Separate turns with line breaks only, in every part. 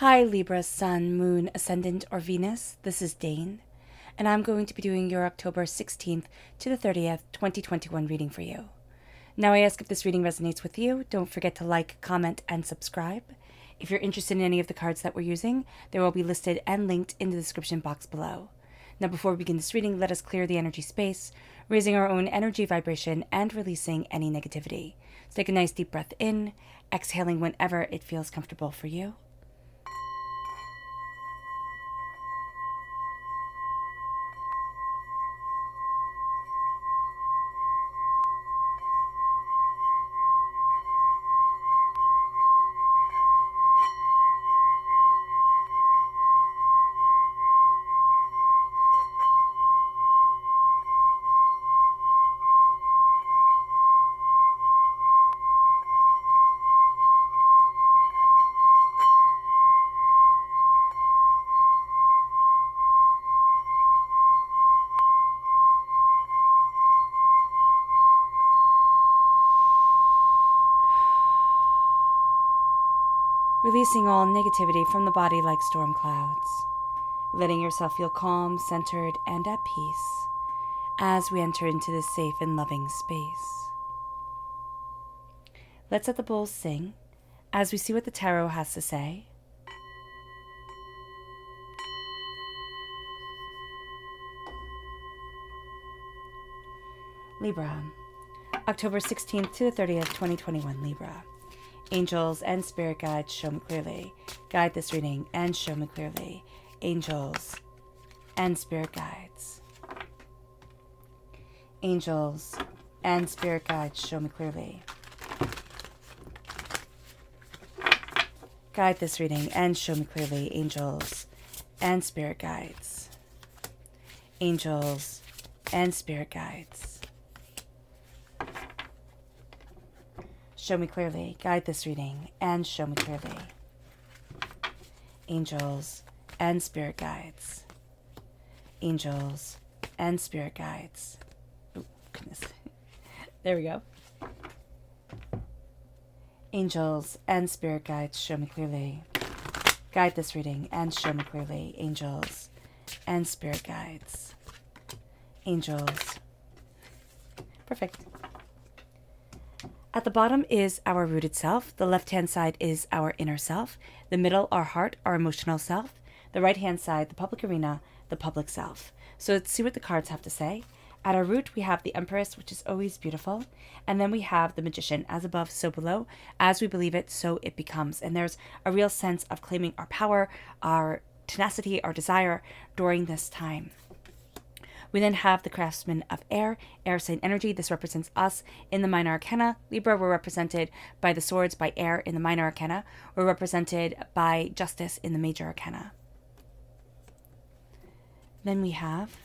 Hi Libra, Sun, Moon, Ascendant, or Venus. This is Dane, and I'm going to be doing your October 16th to the 30th, 2021 reading for you. Now I ask if this reading resonates with you. Don't forget to like, comment, and subscribe. If you're interested in any of the cards that we're using, they will be listed and linked in the description box below. Now before we begin this reading, let us clear the energy space, raising our own energy vibration and releasing any negativity. So take a nice deep breath in, exhaling whenever it feels comfortable for you. Releasing all negativity from the body like storm clouds. Letting yourself feel calm, centered, and at peace as we enter into this safe and loving space. Let's let the bowls sing as we see what the tarot has to say. Libra, October 16th to the 30th, 2021, Libra. Angels and spirit guides, show me clearly. Guide this reading and show me clearly. Angels and spirit guides. Angels and spirit guides, show me clearly. Guide this reading and show me clearly. Angels and spirit guides. Angels and spirit guides. Show me clearly. Guide this reading and show me clearly. Angels and spirit guides. Angels and spirit guides. Oh, goodness. There we go. Angels and spirit guides, show me clearly. Guide this reading and show me clearly. Angels and spirit guides. Angels. Perfect. At the bottom is our rooted self. The left-hand side is our inner self. The middle, our heart, our emotional self. The right-hand side, the public arena, the public self. So let's see what the cards have to say. At our root, we have the Empress, which is always beautiful. And then we have the Magician, as above, so below. As we believe it, so it becomes. And there's a real sense of claiming our power, our tenacity, our desire during this time. We then have the Craftsman of Air, air sign energy. This represents us in the minor arcana. Libra, we're represented by the swords, by air in the minor arcana. We're represented by justice in the major arcana. Then we have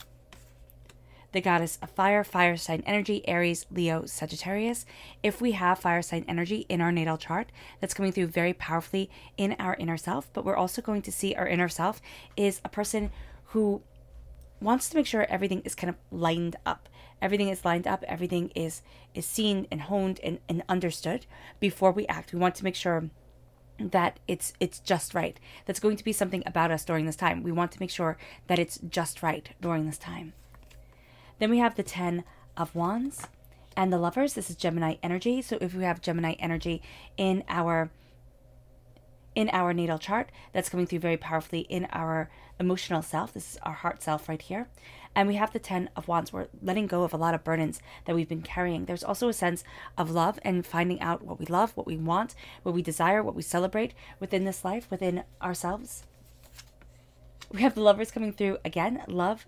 the Goddess of Fire, fire sign energy, Aries, Leo, Sagittarius. If we have fire sign energy in our natal chart, that's coming through very powerfully in our inner self. But we're also going to see our inner self is a person who wants to make sure everything is kind of lined up. Everything is lined up. Everything is seen and honed and understood before we act. We want to make sure that it's just right. That's going to be something about us during this time. We want to make sure that it's just right during this time. Then we have the 10 of Wands and the Lovers. This is Gemini energy. So if we have Gemini energy in our natal chart, that's coming through very powerfully in our emotional self. This is our heart self right here. And we have the 10 of Wands. We're letting go of a lot of burdens that we've been carrying. There's also a sense of love and finding out what we love, what we want, what we desire, what we celebrate within this life, within ourselves. We have the Lovers coming through again. Love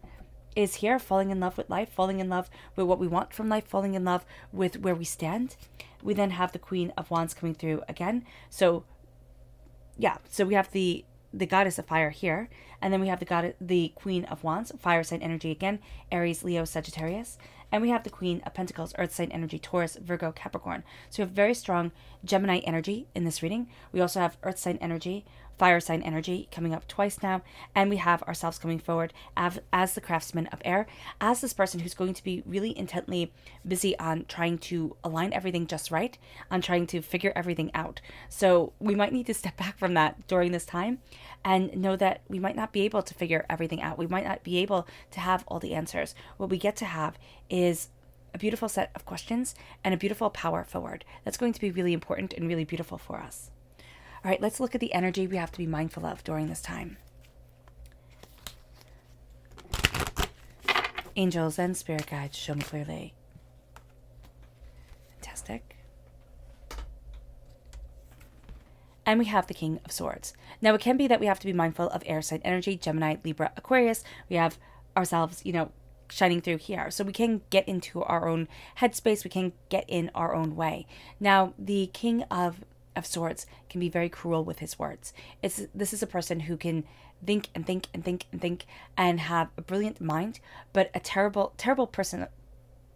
is here, falling in love with life, falling in love with what we want from life, falling in love with where we stand. We then have the Queen of Wands coming through again. So yeah, so we have the Goddess of Fire here, and then we have the Queen of Wands, fire sign energy again, Aries, Leo, Sagittarius, And we have the Queen of Pentacles, Earth sign energy, Taurus, Virgo, Capricorn. So we have very strong Gemini energy in this reading. We also have Earth sign energy, fire sign energy coming up twice now, and we have ourselves coming forward as the craftsman of air, as this person who's going to be really intently busy on trying to align everything just right, on trying to figure everything out. So we might need to step back from that during this time and know that we might not be able to figure everything out. We might not be able to have all the answers. What we get to have is a beautiful set of questions and a beautiful power forward. That's going to be really important and really beautiful for us. All right, let's look at the energy we have to be mindful of during this time. Angels and spirit guides, show me clearly. Fantastic. And we have the King of Swords. Now, it can be that we have to be mindful of air sign energy, Gemini, Libra, Aquarius. We have ourselves, shining through here. So we can get into our own headspace. We can get in our own way. Now, the King of Swords can be very cruel with his words. This is a person who can think and think and think and think and have a brilliant mind, but a terrible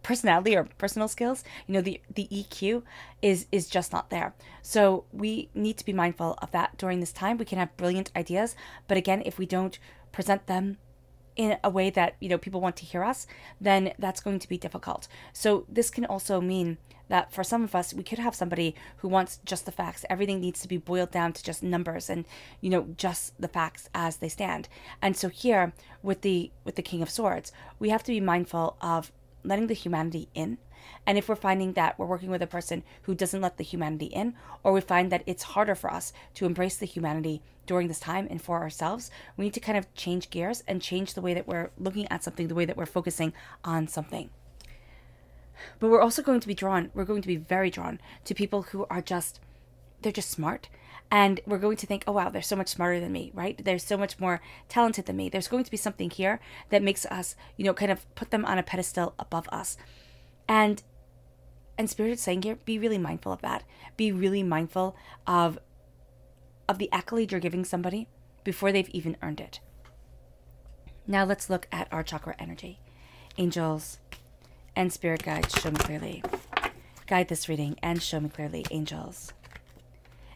personality or personal skills. The EQ is just not there. So we need to be mindful of that during this time. We can have brilliant ideas, but again, if we don't present them in a way that people want to hear us, then that's going to be difficult. So this can also mean that for some of us, we could have somebody who wants just the facts. Everything needs to be boiled down to just numbers and just the facts as they stand. And so here with the King of Swords, we have to be mindful of letting the humanity in. And if we're finding that we're working with a person who doesn't let the humanity in, or we find that it's harder for us to embrace the humanity during this time and for ourselves, we need to kind of change gears and change the way that we're looking at something, the way that we're focusing on something. But we're also going to be very drawn to people who are they're just smart. And we're going to think, oh, wow, they're so much smarter than me, right? They're so much more talented than me. There's going to be something here that makes us, kind of put them on a pedestal above us. And Spirit is saying here, be really mindful of that. Be really mindful of the accolade you're giving somebody before they've even earned it. Now let's look at our chakra energy. Angels and spirit guides, show me clearly. Guide this reading and show me clearly, angels.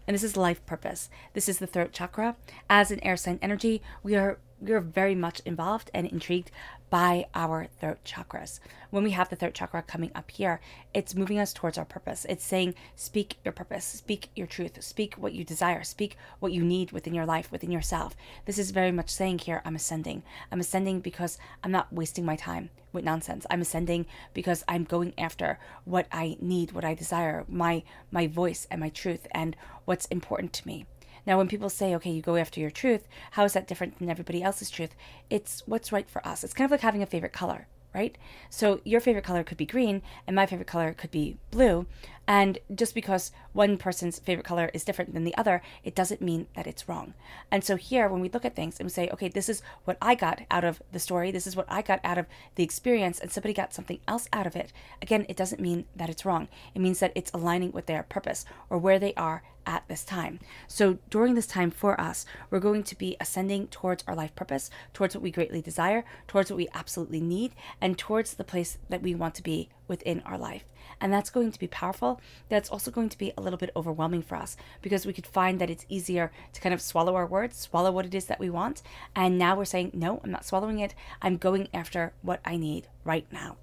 And this is life purpose. This is the throat chakra. As an air sign energy, we are very much involved and intrigued by our throat chakras. When we have the throat chakra coming up here, it's moving us towards our purpose. It's saying, speak your purpose, speak your truth, speak what you desire, speak what you need within your life, within yourself. This is very much saying here, I'm ascending. I'm ascending because I'm not wasting my time with nonsense. I'm ascending because I'm going after what I need, what I desire, my voice and my truth and what's important to me. Now, when people say, okay, you go after your truth, how is that different than everybody else's truth? It's what's right for us. It's kind of like having a favorite color, right? So your favorite color could be green and my favorite color could be blue. And just because one person's favorite color is different than the other, it doesn't mean that it's wrong. And so here, when we look at things and we say, okay, this is what I got out of the story, this is what I got out of the experience, and somebody got something else out of it, again, it doesn't mean that it's wrong. It means that it's aligning with their purpose or where they are at this time. So during this time for us, we're going to be ascending towards our life purpose, towards what we greatly desire, towards what we absolutely need, and towards the place that we want to be within our life. And that's going to be powerful. That's also going to be a little bit overwhelming for us because we could find that it's easier to kind of swallow our words, swallow what it is that we want. And now we're saying, no, I'm not swallowing it. I'm going after what I need right now.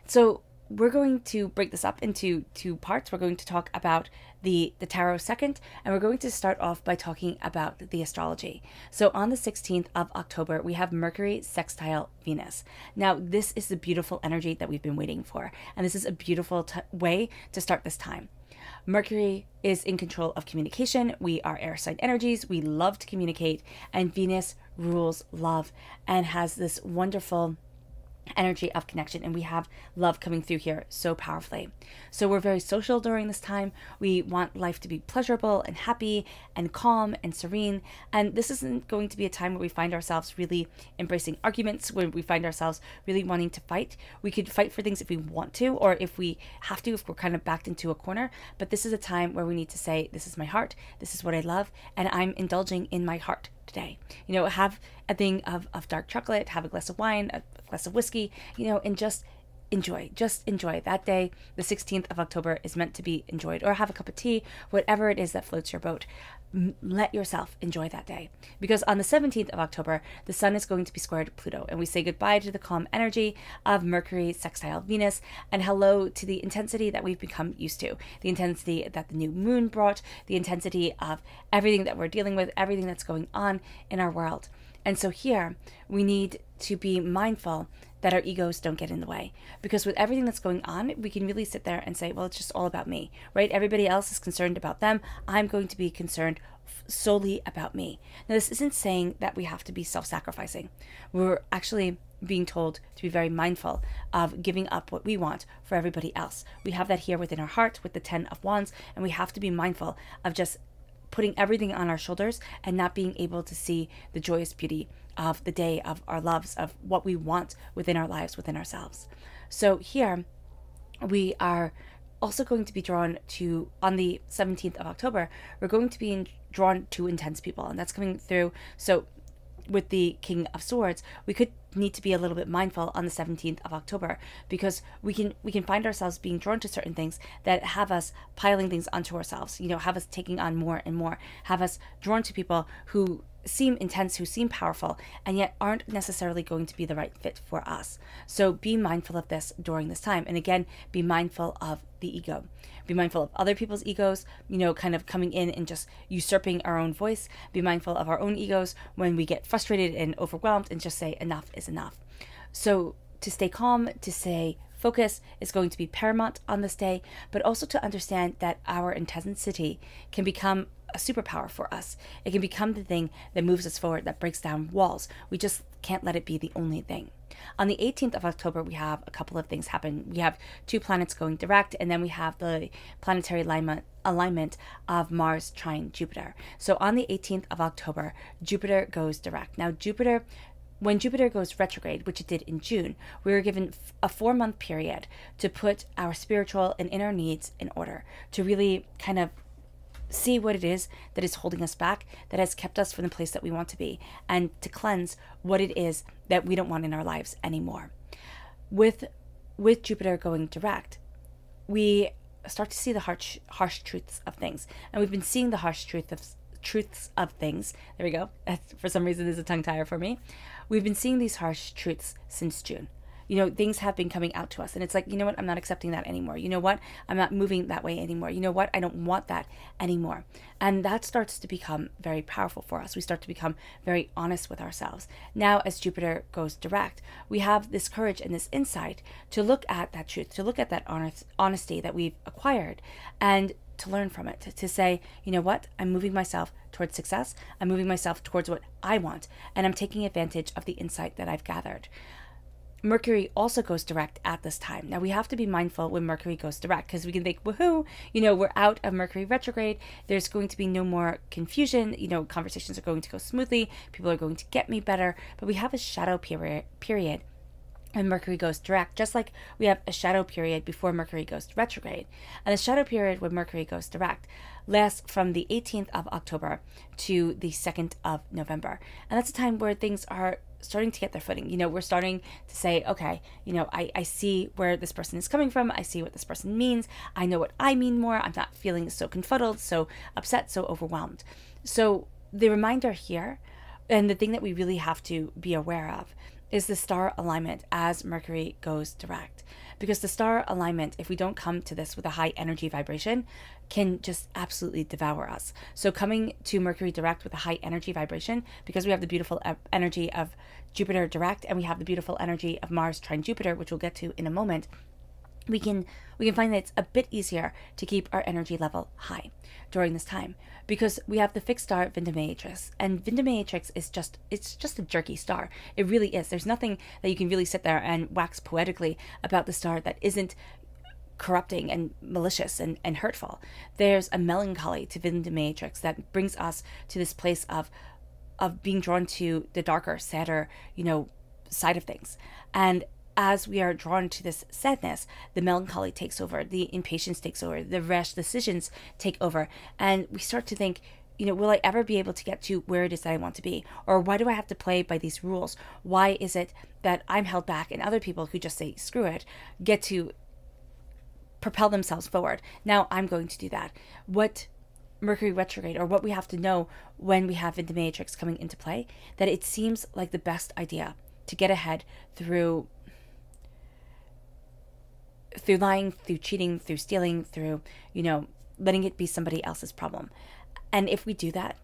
So we're going to break this up into two parts. We're going to talk about the tarot second, and we're going to start off by talking about the astrology. So on the 16th of October, we have Mercury sextile Venus. Now, this is the beautiful energy that we've been waiting for, and this is a beautiful way to start this time. Mercury is in control of communication. We are air sign energies. We love to communicate, and Venus rules love and has this wonderful energy of connection, and we have love coming through here so powerfully. So we're very social during this time. We want life to be pleasurable and happy and calm and serene, and this isn't going to be a time where we find ourselves really embracing arguments, where we find ourselves really wanting to fight. We could fight for things if we want to, or if we have to, if we're kind of backed into a corner, but this is a time where we need to say, this is my heart, this is what I love, and I'm indulging in my heart today. Have a thing of dark chocolate, have a glass of wine, a glass of whiskey, and just enjoy. Just enjoy. That day, the 16th of October, is meant to be enjoyed. Or have a cup of tea, whatever it is that floats your boat. Let yourself enjoy that day. Because on the 17th of October, the sun is going to be squared Pluto, and we say goodbye to the calm energy of Mercury sextile Venus, and hello to the intensity that we've become used to, the intensity that the new moon brought, the intensity of everything that we're dealing with, everything that's going on in our world. And so here, we need to be mindful that our egos don't get in the way. Because with everything that's going on, we can really sit there and say, well, it's just all about me, right? Everybody else is concerned about them. I'm going to be concerned solely about me. Now, this isn't saying that we have to be self-sacrificing. We're actually being told to be very mindful of giving up what we want for everybody else. We have that here within our heart with the 10 of Wands, and we have to be mindful of just putting everything on our shoulders and not being able to see the joyous beauty of the day, of our loves, of what we want within our lives, within ourselves. So here we are also going to be drawn to, on the 17th of October, we're going to be drawn to intense people, and that's coming through. So with the King of Swords, we could need to be a little bit mindful on the 17th of October, because we can find ourselves being drawn to certain things that have us piling things onto ourselves, have us taking on more and more, have us drawn to people who seem intense, who seem powerful, and yet aren't necessarily going to be the right fit for us. So be mindful of this during this time. And again, be mindful of the ego. Be mindful of other people's egos, kind of coming in and just usurping our own voice. Be mindful of our own egos when we get frustrated and overwhelmed, and just say enough is enough. So to stay calm, to stay focused is going to be paramount on this day, but also to understand that our intensity can become a superpower for us. It can become the thing that moves us forward, that breaks down walls. We just can't let it be the only thing. On the 18th of October, we have a couple of things happen. We have 2 planets going direct, and then we have the planetary alignment of Mars trine Jupiter. So on the 18th of October, Jupiter goes direct. Now, when Jupiter goes retrograde, which it did in June, we were given a 4-month period to put our spiritual and inner needs in order, to really kind of see what it is that is holding us back, that has kept us from the place that we want to be, and to cleanse what it is that we don't want in our lives anymore. With Jupiter going direct, we start to see the harsh truths of things. And we've been seeing the harsh truths of things. There we go. That's, for some reason, is a tongue tire for me. We've been seeing these harsh truths since June. Things have been coming out to us, and it's like, you know what, I'm not accepting that anymore. You know what, I'm not moving that way anymore. You know what, I don't want that anymore. And that starts to become very powerful for us. We start to become very honest with ourselves. Now, as Jupiter goes direct, we have this courage and this insight to look at that truth, to look at that honesty that we've acquired, and to learn from it, to say, you know what, I'm moving myself towards success. I'm moving myself towards what I want, and I'm taking advantage of the insight that I've gathered. Mercury also goes direct at this time. Now, we have to be mindful when Mercury goes direct, because we can think, woohoo, we're out of Mercury retrograde. There's going to be no more confusion. Conversations are going to go smoothly. People are going to get me better. But we have a shadow period when Mercury goes direct, just like we have a shadow period before Mercury goes retrograde. And the shadow period when Mercury goes direct lasts from the 18th of October to the 2nd of November. And that's a time where things are starting to get their footing. We're starting to say, okay, I see where this person is coming from. I see what this person means. I know what I mean more. I'm not feeling so confuddled, so upset, so overwhelmed. So the reminder here, and the thing that we really have to be aware of, is the star alignment as Mercury goes direct. Because the star alignment, if we don't come to this with a high energy vibration, can just absolutely devour us. So coming to Mercury direct with a high energy vibration, because we have the beautiful energy of Jupiter direct, and we have the beautiful energy of Mars trine Jupiter, which we'll get to in a moment, we can find that it's a bit easier to keep our energy level high during this time, because we have the fixed star Vindamatrix, and Vindamatrix is just a jerky star. It really is. There's nothing that you can really sit there and wax poetically about the star that isn't corrupting and malicious and hurtful. There's a melancholy to Vindamatrix that brings us to this place of being drawn to the darker, sadder, side of things. And as we are drawn to this sadness, the melancholy takes over, the impatience takes over, the rash decisions take over, and we start to think, will I ever be able to get to where it is that I want to be? Or why do I have to play by these rules? Why is it that I'm held back and other people who just say, screw it, get to propel themselves forward? Now I'm going to do that. What Mercury retrograde, or what we have to know when we have the matrix coming into play, that it seems like the best idea to get ahead through lying, through cheating, through stealing, through, letting it be somebody else's problem. And if we do that,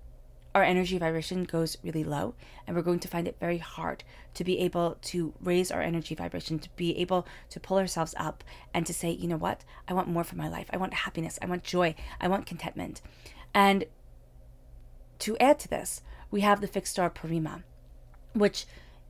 our energy vibration goes really low, and we're going to find it very hard to be able to raise our energy vibration, to be able to pull ourselves up and to say, you know what, I want more for my life. I want happiness. I want joy. I want contentment. And to add to this, we have the fixed star Purima, which,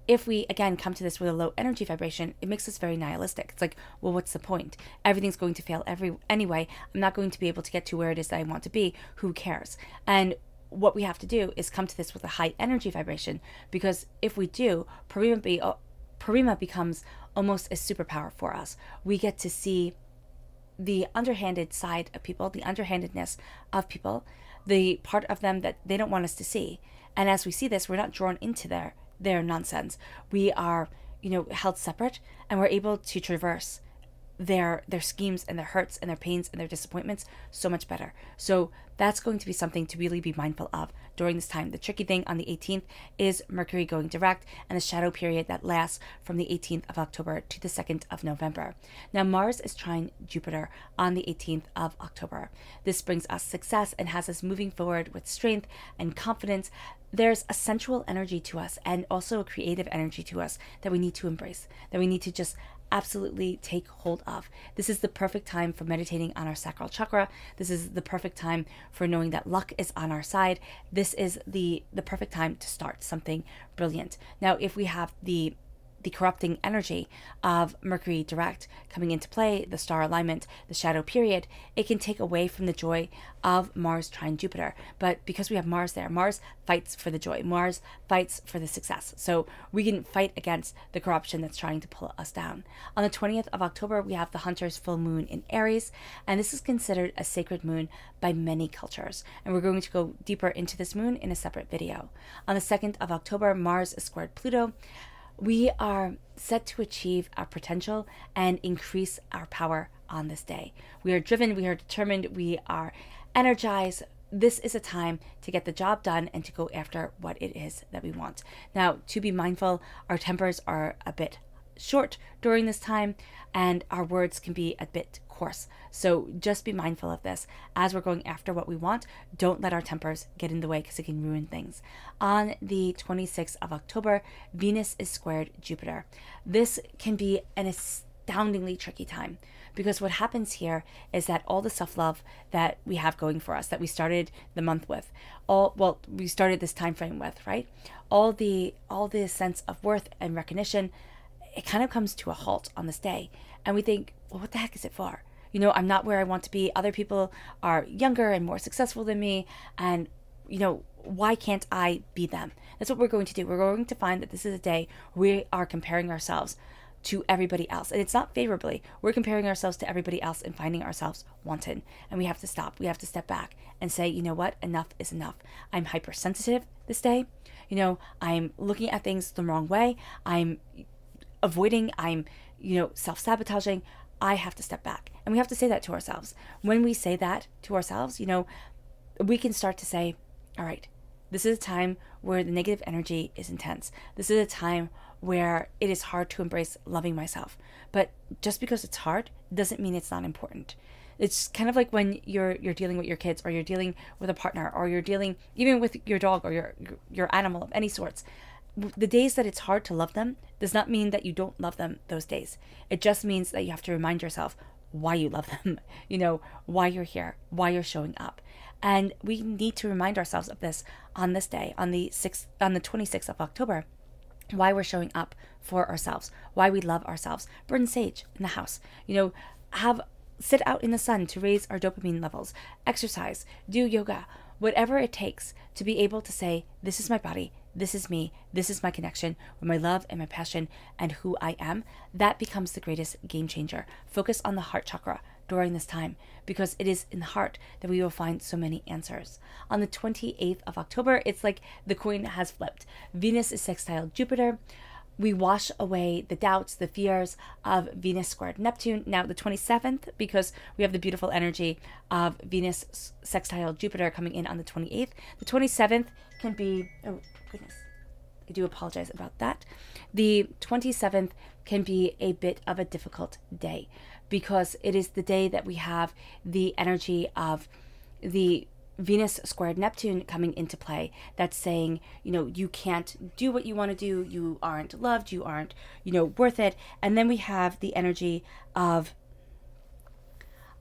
if we, again, come to this with a low energy vibration, it makes us very nihilistic. It's like, well, what's the point? Everything's going to fail anyway. I'm not going to be able to get to where it is that I want to be. Who cares? And what we have to do is come to this with a high energy vibration, because if we do, Purima becomes almost a superpower for us. We get to see the underhanded side of people, the underhandedness of people, the part of them that they don't want us to see. And as we see this, we're not drawn into their nonsense. We are, held separate, and we're able to traverse their schemes and their hurts and their pains and their disappointments so much better. So that's going to be something to really be mindful of during this time. The tricky thing on the 18th is Mercury going direct and the shadow period that lasts from the 18th of October to the 2nd of November. Now, Mars is trine Jupiter on the 18th of October. This brings us success and has us moving forward with strength and confidence. There's a sensual energy to us and also a creative energy to us that we need to embrace, that we need to just absolutely take hold of. This is the perfect time for meditating on our sacral chakra. This is the perfect time for knowing that luck is on our side. This is the perfect time to start something brilliant. Now, if we have the corrupting energy of Mercury direct coming into play, the star alignment, the shadow period, it can take away from the joy of Mars trine Jupiter. But because we have Mars there, Mars fights for the joy. Mars fights for the success. So we can fight against the corruption that's trying to pull us down. On the 20th of October, we have the Hunter's full moon in Aries, and this is considered a sacred moon by many cultures. And we're going to go deeper into this moon in a separate video. On the 2nd of October, Mars is squared Pluto. We are set to achieve our potential and increase our power on this day. We are driven, we are determined, we are energized. This is a time to get the job done and to go after what it is that we want. Now, to be mindful, our tempers are a bit short during this time, and our words can be a bit coarse. So just be mindful of this. As we're going after what we want, don't let our tempers get in the way, because it can ruin things. On the 26th of October, Venus is squared Jupiter. This can be an astoundingly tricky time, because what happens here is that all the self-love that we have going for us, that we started the month with, we started this time frame with, right? All the sense of worth and recognition, it kind of comes to a halt on this day. And we think, well, what the heck is it for? I'm not where I want to be. Other people are younger and more successful than me. And, why can't I be them? That's what we're going to do. We're going to find that this is a day we are comparing ourselves to everybody else. And it's not favorably. We're comparing ourselves to everybody else and finding ourselves wanted. And we have to stop. We have to step back and say, you know what? Enough is enough. I'm hypersensitive this day. I'm looking at things the wrong way. I'm avoiding, I'm, self-sabotaging. I have to step back. And we have to say that to ourselves. When we say that to ourselves, we can start to say, all right, this is a time where the negative energy is intense. This is a time where it is hard to embrace loving myself. But just because it's hard doesn't mean it's not important. It's kind of like when you're dealing with your kids, or you're dealing with a partner, or you're dealing even with your dog or your animal of any sorts. The days that it's hard to love them does not mean that you don't love them those days. It just means that you have to remind yourself why you love them, why you're here, why you're showing up. And we need to remind ourselves of this on this day, on the 26th of October, why we're showing up for ourselves, why we love ourselves. Burn sage in the house, sit out in the sun to raise our dopamine levels, exercise, do yoga, whatever it takes to be able to say, this is my body, this is me, this is my connection with my love and my passion and who I am. That becomes the greatest game changer. Focus on the heart chakra during this time, because it is in the heart that we will find so many answers. On the 28th of October, it's like the coin has flipped. Venus is sextile Jupiter. We wash away the doubts, the fears of Venus squared Neptune. Now the 27th, because we have the beautiful energy of Venus sextile Jupiter coming in on the 28th. The 27th can be, oh goodness, I do apologize about that. The 27th can be a bit of a difficult day, because it is the day that we have the energy of the Venus squared Neptune coming into play. That's saying, you can't do what you want to do. You aren't loved. You aren't, worth it. And then we have the energy of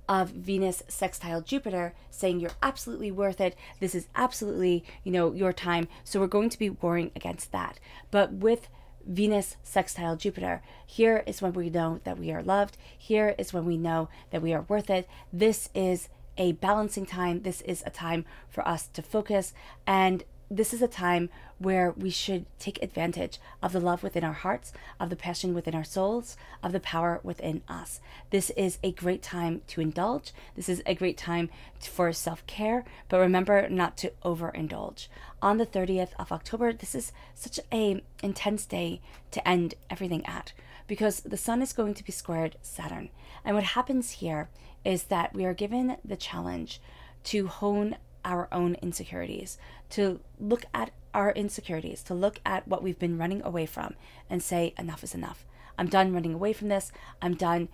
Venus sextile Jupiter saying you're absolutely worth it. This is absolutely, your time. So we're going to be warring against that. But with Venus sextile Jupiter, here is when we know that we are loved. Here is when we know that we are worth it. This is a balancing time. This is a time for us to focus, and this is a time where we should take advantage of the love within our hearts, of the passion within our souls, of the power within us. This is a great time to indulge. This is a great time for self-care, but remember not to overindulge. On the 30th of October, this is such an intense day to end everything at, because the sun is going to be squared Saturn. And what happens here is that we are given the challenge to hone our own insecurities, to look at our insecurities, to look at what we've been running away from and say, enough is enough. I'm done running away from this. I'm done,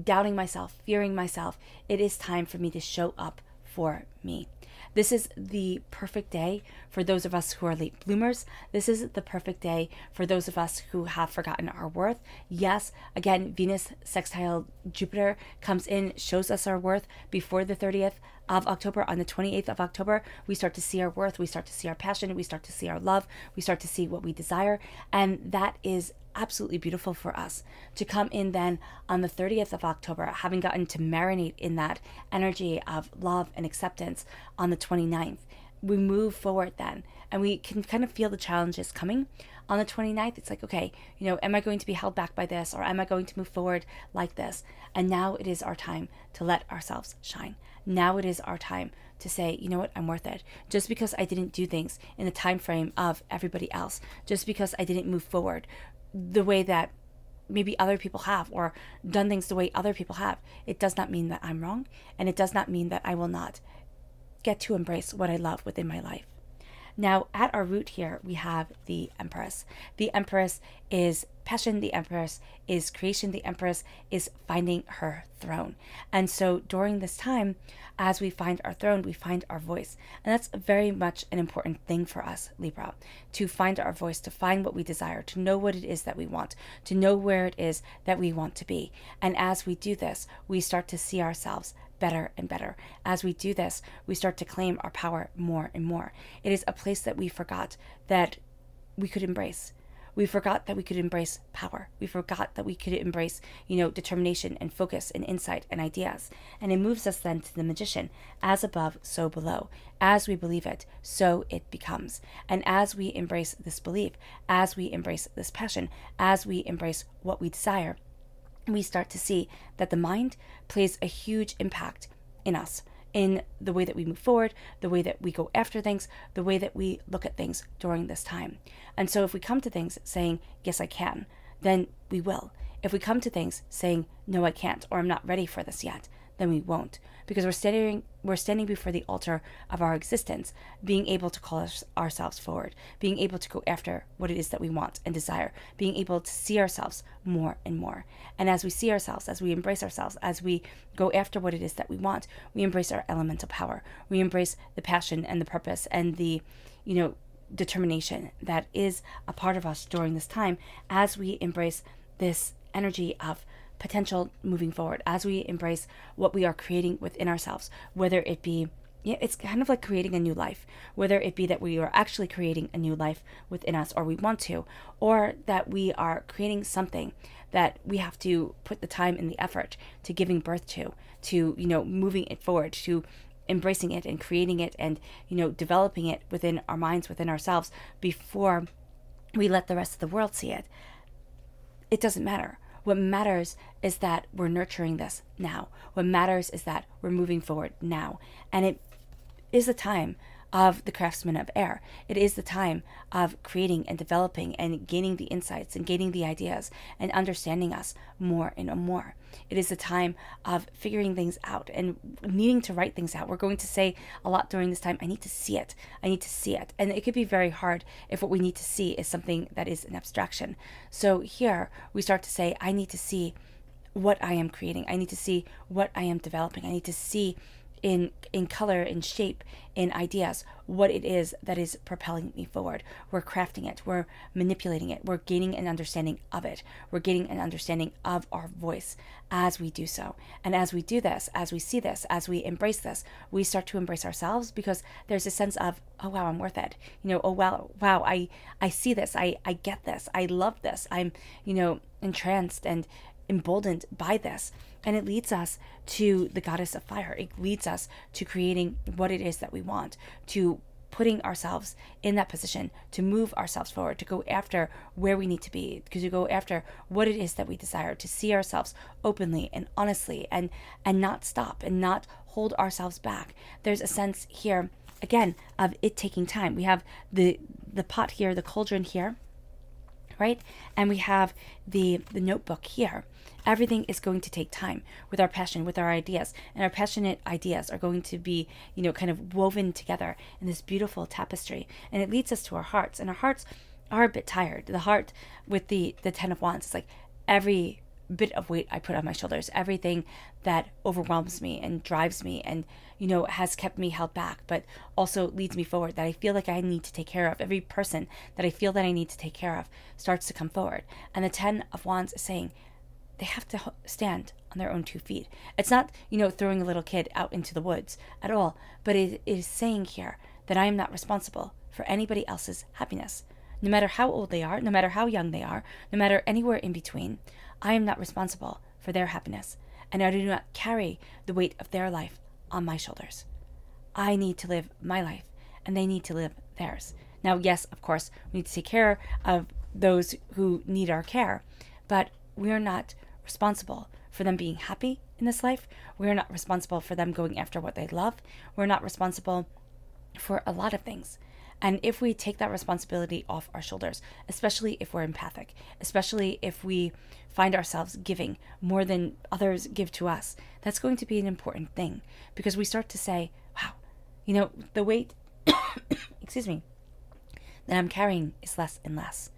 doubting myself, fearing myself. It is time for me to show up for me. This is the perfect day for those of us who are late bloomers. This is the perfect day for those of us who have forgotten our worth. Yes, again, Venus sextile Jupiter comes in, shows us our worth before the 30th of October. On the 28th of October, we start to see our worth, we start to see our passion, we start to see our love, we start to see what we desire, and that is absolutely beautiful for us to come in then on the 30th of October, having gotten to marinate in that energy of love and acceptance. On the 29th, we move forward then, and we can kind of feel the challenges coming. On the 29th, it's like, okay, am I going to be held back by this, or am I going to move forward like this? And now it is our time to let ourselves shine. Now it is our time to say, you know what, I'm worth it. Just because I didn't do things in the time frame of everybody else, just because I didn't move forward the way that maybe other people have, or done things the way other people have, it does not mean that I'm wrong, and it does not mean that I will not get to embrace what I love within my life. Now, at our root here, we have the Empress. The Empress is passion. The Empress is creation. The Empress is finding her throne. And so during this time, as we find our throne, we find our voice. And that's very much an important thing for us, Libra, to find our voice, to find what we desire, to know what it is that we want, to know where it is that we want to be. And as we do this, we start to see ourselves better and better. As we do this, we start to claim our power more and more. It is a place that we forgot that we could embrace. We forgot that we could embrace power. We forgot that we could embrace, determination and focus and insight and ideas. And it moves us then to the Magician. As above, so below. As we believe it, so it becomes. And as we embrace this belief, as we embrace this passion, as we embrace what we desire, we start to see that the mind plays a huge impact in us, in the way that we move forward, the way that we go after things, the way that we look at things during this time. And so if we come to things saying, yes, I can, then we will. If we come to things saying, no, I can't, or I'm not ready for this yet, then we won't, because we're standing before the altar of our existence, being able to call ourselves forward, being able to go after what it is that we want and desire, being able to see ourselves more and more. And as we see ourselves, as we embrace ourselves, as we go after what it is that we want, we embrace our elemental power. We embrace the passion and the purpose and the, determination that is a part of us during this time, as we embrace this energy of potential moving forward, as we embrace what we are creating within ourselves, whether it be, it's kind of like creating a new life, whether it be that we are actually creating a new life within us, or we want to, or that we are creating something that we have to put the time and the effort to giving birth to moving it forward, to embracing it and creating it and, developing it within our minds, within ourselves, before we let the rest of the world see it. It doesn't matter. What matters is that we're nurturing this now. What matters is that we're moving forward now. And it is the time of the craftsman of air. It is the time of creating and developing and gaining the insights and gaining the ideas and understanding us more and more. It is the time of figuring things out and needing to write things out. We're going to say a lot during this time, I need to see it. I need to see it. And it could be very hard if what we need to see is something that is an abstraction. So here we start to say, I need to see what I am creating. I need to see what I am developing. I need to see in color, in shape, in ideas, what it is that is propelling me forward. We're crafting it. We're manipulating it. We're gaining an understanding of it. We're gaining an understanding of our voice as we do so. And as we do this, as we see this, as we embrace this, we start to embrace ourselves, because there's a sense of, oh, wow, I'm worth it. Oh, wow, I see this. I get this. I love this. I'm, entranced and emboldened by this. And it leads us to the goddess of fire. It leads us to creating what it is that we want, to putting ourselves in that position, to move ourselves forward, to go after where we need to be, because to go after what it is that we desire, to see ourselves openly and honestly, and not stop and not hold ourselves back. There's a sense here, again, of it taking time. We have the pot here, the cauldron here, right? And we have the notebook here. Everything is going to take time with our passion, with our ideas, and our passionate ideas are going to be, kind of woven together in this beautiful tapestry. And it leads us to our hearts, and our hearts are a bit tired. The heart with the 10 of Wands is like every bit of weight I put on my shoulders, everything that overwhelms me and drives me and, has kept me held back, but also leads me forward, that I feel like I need to take care of. Every person that I feel that I need to take care of starts to come forward. And the 10 of Wands is saying, they have to stand on their own 2 feet. It's not, throwing a little kid out into the woods at all, but it is saying here that I am not responsible for anybody else's happiness. No matter how old they are, no matter how young they are, no matter anywhere in between, I am not responsible for their happiness, and I do not carry the weight of their life on my shoulders. I need to live my life, and they need to live theirs. Now, yes, of course, we need to take care of those who need our care, but we are not responsible for them being happy in this life. We are not responsible for them going after what they love. We're not responsible for a lot of things. And if we take that responsibility off our shoulders, especially if we're empathic, especially if we find ourselves giving more than others give to us, that's going to be an important thing, because we start to say, wow, the weight, excuse me, that I'm carrying is less and less.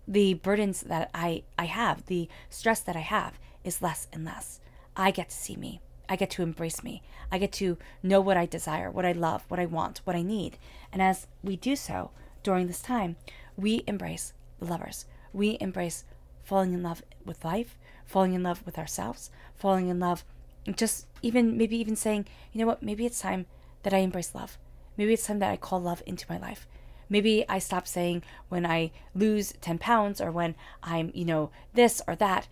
The burdens that I have, the stress that I have is less and less. I get to see me. I get to embrace me. I get to know what I desire, what I love, what I want, what I need. And as we do so during this time, we embrace the lovers. We embrace falling in love with life, falling in love with ourselves, falling in love, maybe even saying, maybe it's time that I embrace love. Maybe it's time that I call love into my life. Maybe I stop saying when I lose 10 pounds or when I'm, this or that,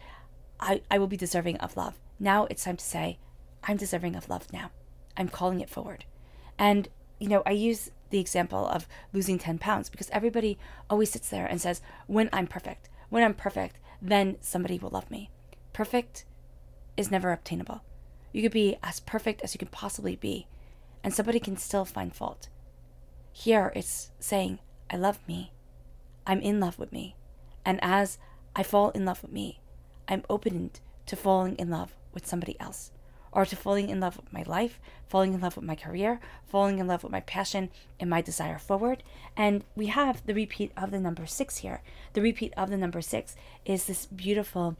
I will be deserving of love. Now it's time to say, I'm deserving of love now. I'm calling it forward. And, I use the example of losing 10 pounds because everybody always sits there and says, when I'm perfect, then somebody will love me. Perfect is never obtainable. You could be as perfect as you could possibly be, and somebody can still find fault. Here it's saying, I love me. I'm in love with me. And as I fall in love with me, I'm opened to falling in love with somebody else, or to falling in love with my life, falling in love with my career, falling in love with my passion and my desire forward. And we have the repeat of the number 6 here. The repeat of the number 6 is this beautiful,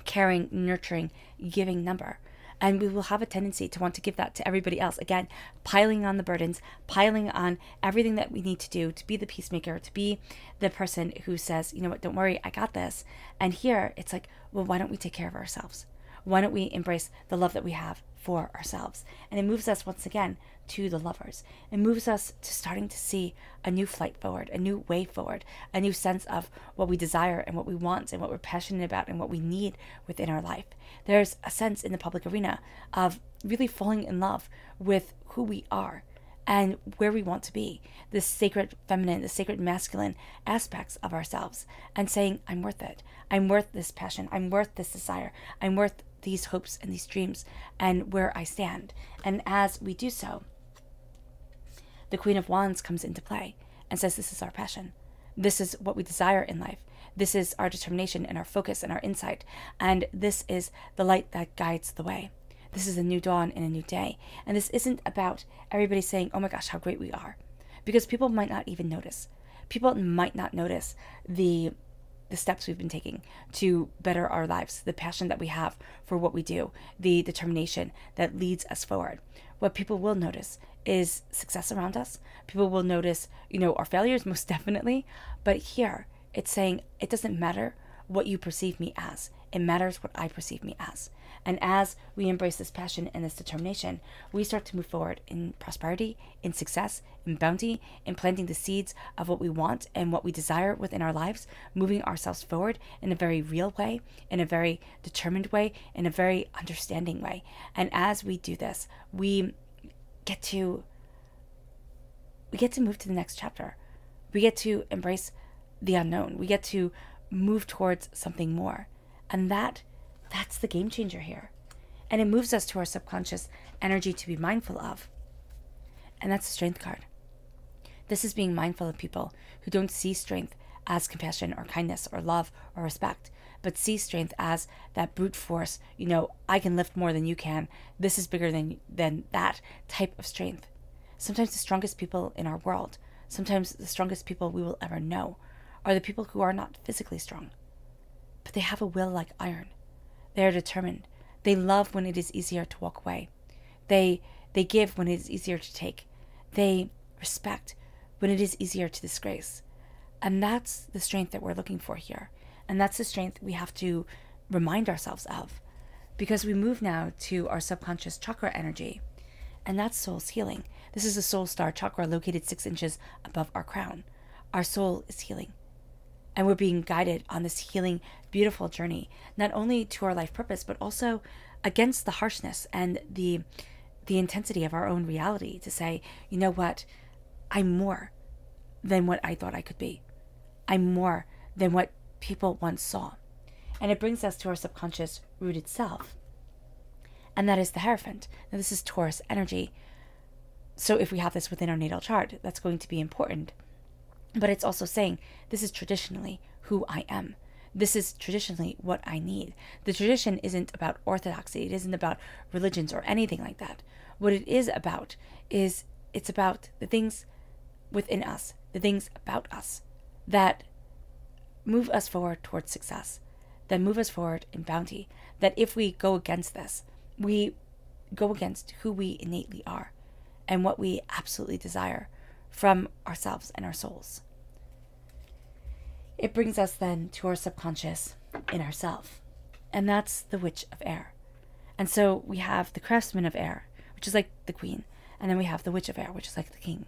caring, nurturing, giving number. And we will have a tendency to want to give that to everybody else. Again, piling on the burdens, piling on everything that we need to do to be the peacemaker, to be the person who says, you know what, don't worry, I got this. And here it's like, well, why don't we take care of ourselves? Why don't we embrace the love that we have for ourselves? And it moves us once again to the lovers. It moves us to starting to see a new flight forward, a new way forward, a new sense of what we desire and what we want and what we're passionate about and what we need within our life. There's a sense in the public arena of really falling in love with who we are and where we want to be, the sacred feminine, the sacred masculine aspects of ourselves, and saying, I'm worth it. I'm worth this passion. I'm worth this desire. I'm worth these hopes and these dreams and where I stand. And as we do so, the Queen of Wands comes into play and says, this is our passion. This is what we desire in life. This is our determination and our focus and our insight. And this is the light that guides the way. This is a new dawn and a new day. And this isn't about everybody saying, oh my gosh, how great we are. Because people might not even notice. People might not notice the steps we've been taking to better our lives, the passion that we have for what we do, the determination that leads us forward. What people will notice is success around us. People will notice, our failures, most definitely. But here, it's saying it doesn't matter what you perceive me as. It matters what I perceive me as. And as we embrace this passion and this determination, we start to move forward in prosperity, in success, in bounty, in planting the seeds of what we want and what we desire within our lives, moving ourselves forward in a very real way, in a very determined way, in a very understanding way. And as we do this, we get to move to the next chapter. We get to embrace the unknown. We get to move towards something more. And that's the game changer here. And it moves us to our subconscious energy to be mindful of. And that's the Strength card. This is being mindful of people who don't see strength as compassion or kindness or love or respect, but see strength as that brute force, I can lift more than you can. This is bigger than that type of strength. Sometimes the strongest people in our world, sometimes the strongest people we will ever know, are the people who are not physically strong, but they have a will like iron. They are determined. They love when it is easier to walk away. They give when it is easier to take. They respect when it is easier to disgrace. And that's the strength that we're looking for here. And that's the strength we have to remind ourselves of, because we move now to our subconscious chakra energy, and that's soul's healing. This is the soul star chakra located 6 inches above our crown. Our soul is healing. And we're being guided on this healing, beautiful journey, not only to our life purpose, but also against the harshness and the intensity of our own reality, to say, you know what, I'm more than what I thought I could be. I'm more than what people once saw. And it brings us to our subconscious rooted self. And that is the Hierophant. Now this is Taurus energy. So if we have this within our natal chart, that's going to be important. But it's also saying, this is traditionally who I am. This is traditionally what I need. The tradition isn't about orthodoxy. It isn't about religions or anything like that. What it is about is it's about the things within us, the things about us that move us forward towards success, that move us forward in bounty, that if we go against this, we go against who we innately are and what we absolutely desire from ourselves and our souls. It brings us then to our subconscious in ourself, and that's the Witch of Air. And so we have the Craftsman of Air, which is like the Queen, and then we have the Witch of Air, which is like the King.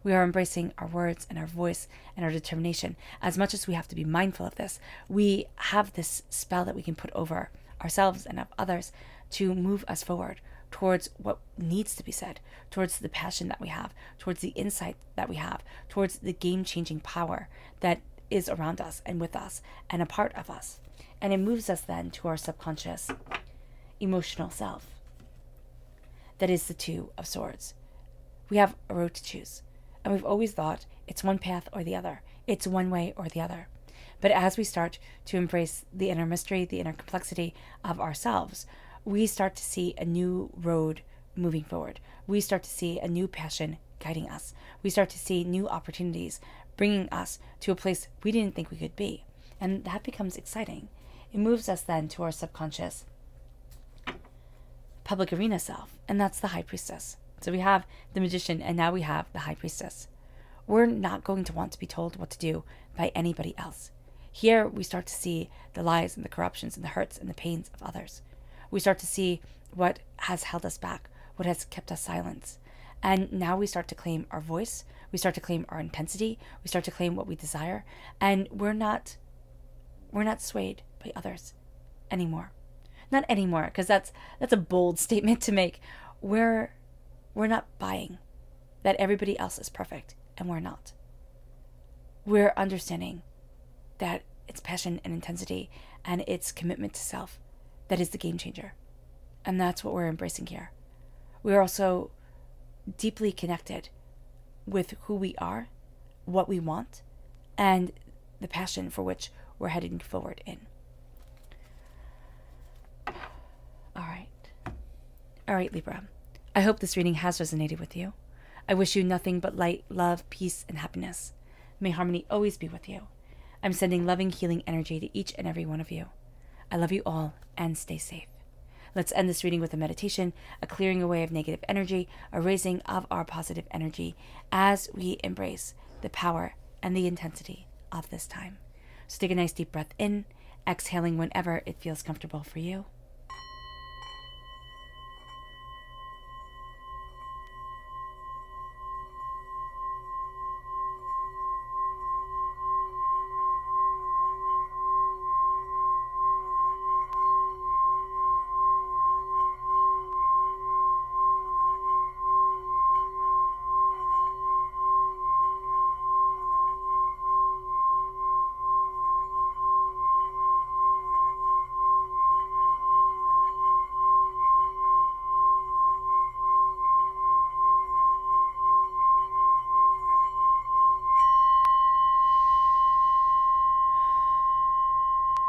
We are embracing our words and our voice and our determination. As much as we have to be mindful of this, we have this spell that we can put over ourselves and of others to move us forward towards what needs to be said, towards the passion that we have, towards the insight that we have, towards the game-changing power that is around us and with us and a part of us. And it moves us then to our subconscious emotional self. That is the Two of Swords. We have a road to choose. And we've always thought it's one path or the other. It's one way or the other. But as we start to embrace the inner mystery, the inner complexity of ourselves, we start to see a new road moving forward. We start to see a new passion guiding us. We start to see new opportunities bringing us to a place we didn't think we could be. And that becomes exciting. It moves us then to our subconscious public arena self, and that's the High Priestess. So we have the Magician, and now we have the High Priestess. We're not going to want to be told what to do by anybody else. Here we start to see the lies and the corruptions and the hurts and the pains of others. We start to see what has held us back, what has kept us silent. And now we start to claim our voice, we start to claim our intensity, we start to claim what we desire, and we're not swayed by others anymore. Not anymore, because that's a bold statement to make. We're not buying that everybody else is perfect and we're not. We're understanding that it's passion and intensity and it's commitment to self that is the game changer. And that's what we're embracing here. We're also deeply connected with who we are, what we want, and the passion for which we're heading forward in. All right, Libra. I hope this reading has resonated with you. I wish you nothing but light, love, peace, and happiness. May harmony always be with you. I'm sending loving, healing energy to each and every one of you. I love you all, and stay safe. Let's end this reading with a meditation, a clearing away of negative energy, a raising of our positive energy as we embrace the power and the intensity of this time. So take a nice deep breath in, exhaling whenever it feels comfortable for you.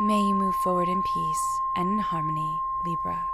May you move forward in peace and in harmony, Libra.